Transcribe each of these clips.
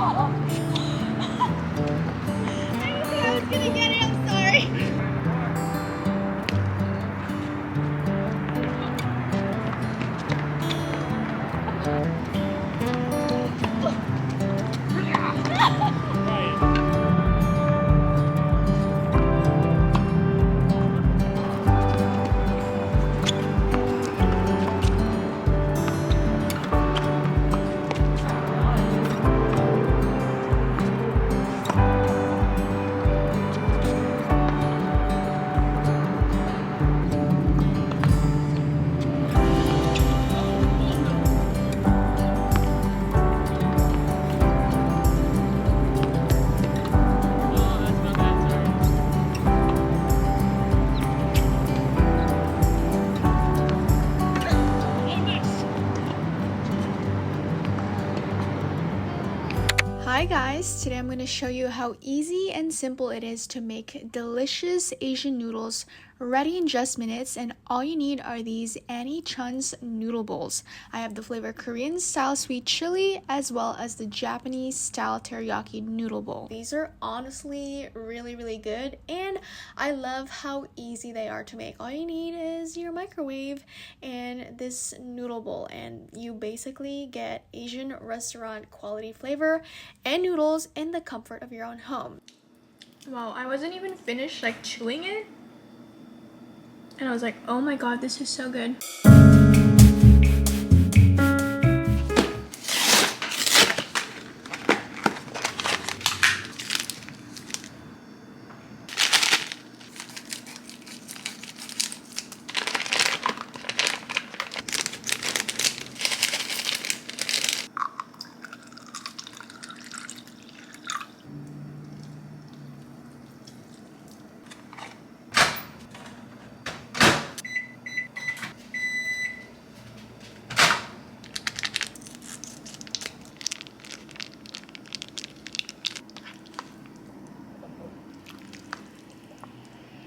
I was gonna get it, I'm sorry. Hi guys, today I'm going to show you how easy and simple it is to make delicious Asian noodles ready in just minutes, and all you need are these Annie Chun's noodle bowls. I have the flavor Korean style sweet chili as well as the Japanese style teriyaki noodle bowl. These are honestly really good, and I love how easy they are to make. All you need is your microwave and this noodle bowl, and you basically get Asian restaurant quality flavor and noodles in the comfort of your own home. Wow, I wasn't even finished like chewing it, and I was like, oh my god, this is so good.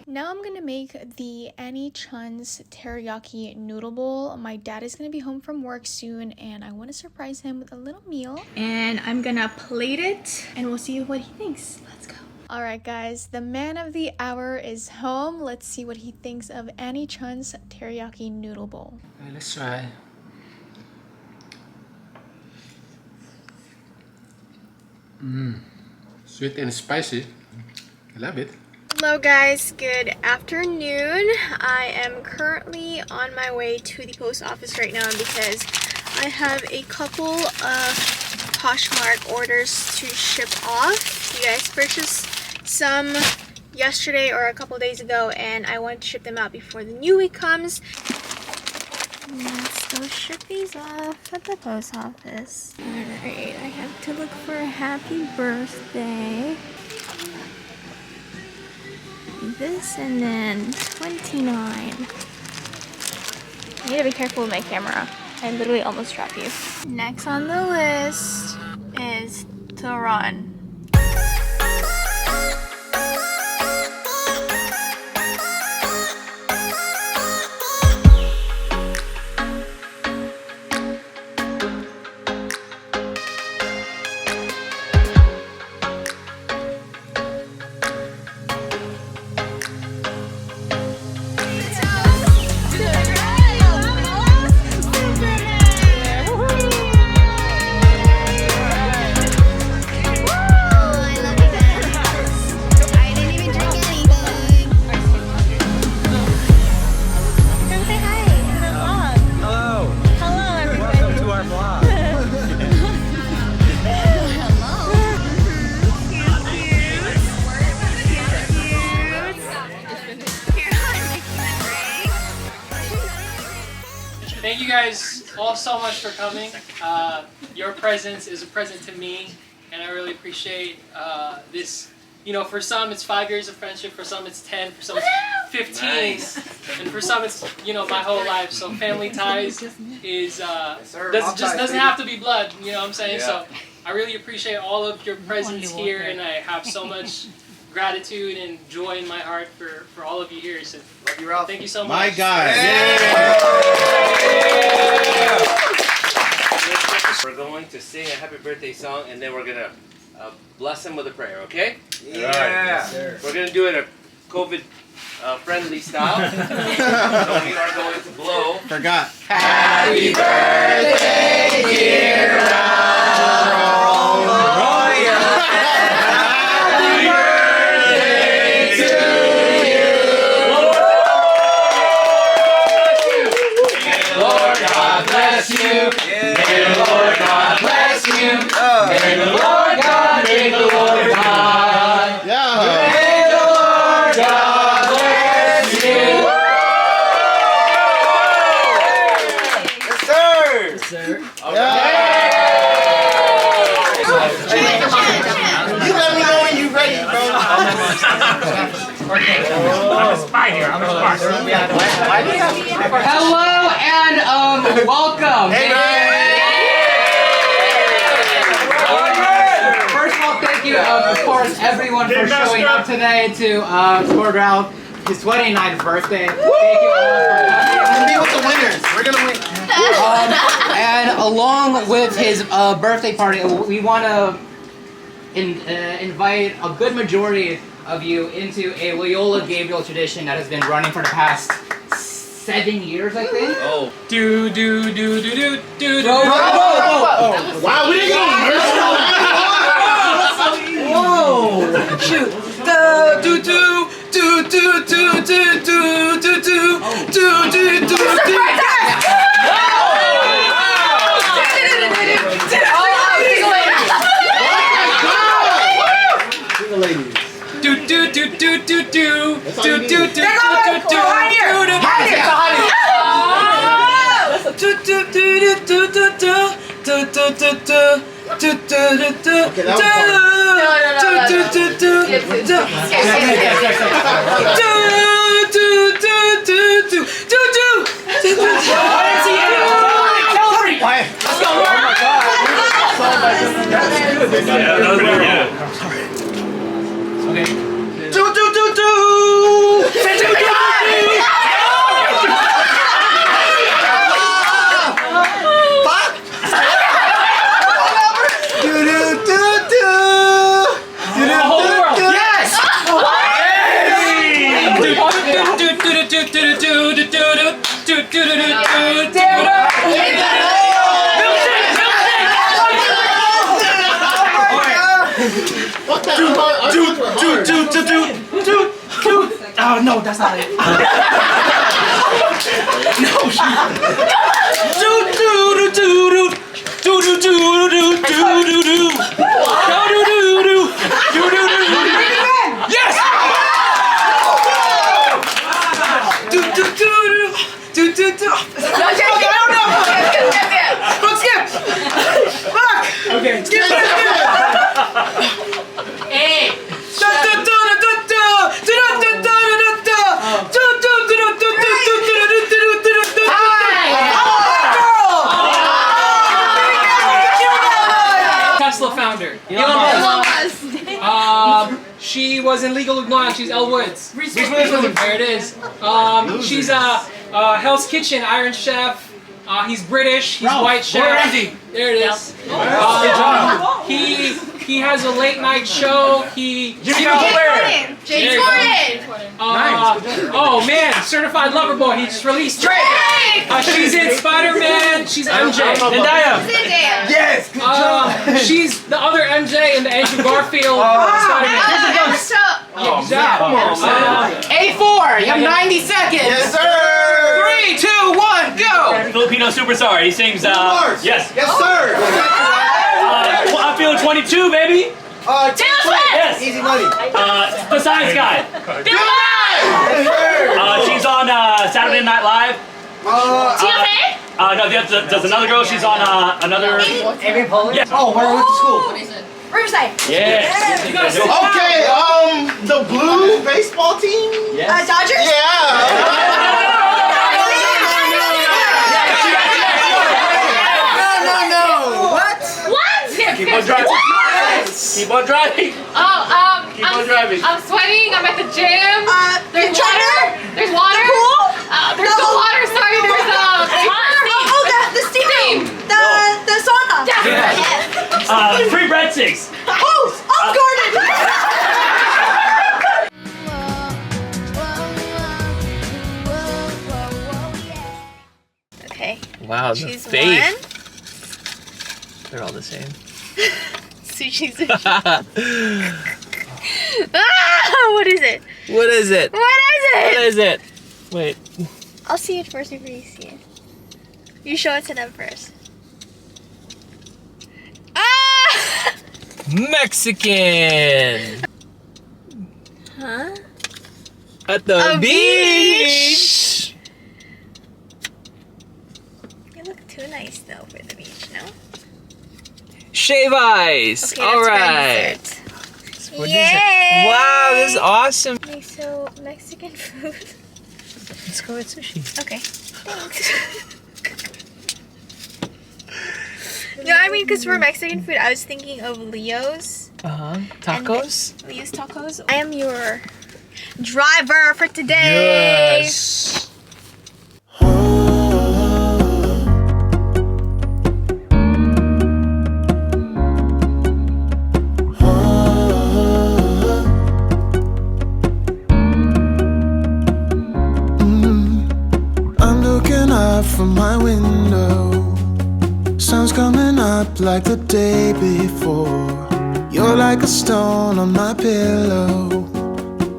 Now I'm gonna make the Annie Chun's teriyaki noodle bowl. My dad is gonna be home from work soon, and I want to surprise him with a little meal. And I'm gonna plate it, and we'll see what he thinks. Let's go. Alright guys, the man of the hour is home. Let's see what he thinks of Annie Chun's teriyaki noodle bowl. Alright, let's try. Sweet and spicy. I love it. Hello guys, good afternoon. I am currently on my way to the post office right now because I have a couple of Poshmark orders to ship off. You guys purchased some yesterday or a couple days ago, and I want to ship them out before the new week comes. Let's go ship these off at the post office. Alright, I have to look for a happy birthday. This, and then 29. I need to be careful with my camera. I literally almost dropped you. Next on the list is to run. Thank you guys all so much for coming. Your presence is a present to me, and I really appreciate this. You know, for some it's 5 years of friendship, for some it's 10, for some it's 15, nice. And for some it's, you know, my whole life. So family ties is doesn't have to be blood. You know what I'm saying? Yeah. So I really appreciate all of your presence here, and I have so much gratitude and joy in my heart for all of you here. So love you, Ralph. Thank you so much. My guy. Yeah. We're going to sing a happy birthday song and then we're gonna bless him with a prayer, okay? Yeah. Yes, sir. We're gonna do it a COVID friendly style. So we are going to blow. Forgot. Happy birthday, dear Raul Roya. Happy birthday to you. May the Lord God bless you. May the Lord God bless you. May the Lord God, may the Lord God. Yeah. May the Lord God bless you. Yes, sir. You let me know when you're ready, bro. I'm a spy here. I'm a spy. Hello and welcome. Hey, First of all, thank you, of course, everyone for showing up today to support Ralph, his 29th birthday. Thank you all for coming. Be with the winners. We're gonna win. And along with his birthday party, we want to invite a good majority of you into a Loyola Gabriel tradition that has been running for the past 7 years, I think. Oh. Do do do do do do do. Wow, we didn't go Whoa! Shoot! Do do do do do do do do do do do do do. Do do do do do do do do do do do Oh no, that's not it. No. Yes. Okay. Skip. Hey. Tesla founder. She was in Legal Ignorance. She's Elle Woods. There it is. She's a Hell's Kitchen Iron Chef. He's British. He's white chef. There it is. He has a late night show. James Gordon. Oh man, Certified Lover Boy. He just released. She's in Spider-Man. She's MJ. Zendaya. Yes. Good job. She's the other MJ in the Andrew Garfield Spider-Man. Come on, man. A4. You have 90 seconds. Yes, sir. 3, 2, 1, go. Filipino superstar. He sings. Yes. Yes, sir. Well, I'm feeling 22, baby. Taylor Swift. Yes. Easy money. The Science Guy. Yes, sir. She's on Saturday Night Live. TFA. No, there's another girl. She's on another. Amy Poehler? Yeah. Oh, where I went to school. Riverside. Yes. Okay, the blue baseball team? Yes. Dodgers. Yeah. Keep on driving. Keep on driving. Keep on driving. I'm sweating. I'm at the gym. There's You're water. There's water. Pool? There's no water. Sorry. There's the steam. The sauna. Free breadsticks. Okay. Wow, the Choose face. one. They're all the same. Sushi. Ah, what is it? What is it? What is What it? is it? Wait. I'll see it first before you see it. You show it to them first. Ah! Mexican. Huh? At the A beach. You look too nice though for the beach, no? Shave ice. Okay, All that's for right. dessert. What is Yay! it? Wow, this is awesome. Okay, so Mexican food. Let's go with sushi. Okay, thanks. No, I mean, because for Mexican food, I was thinking of Leo's. Tacos. Leo's tacos. I am your driver for today. Yes. I'm looking out from my window. Sun's coming up like the day before. You're like a stone on my pillow.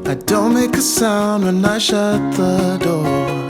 I don't make a sound when I shut the door.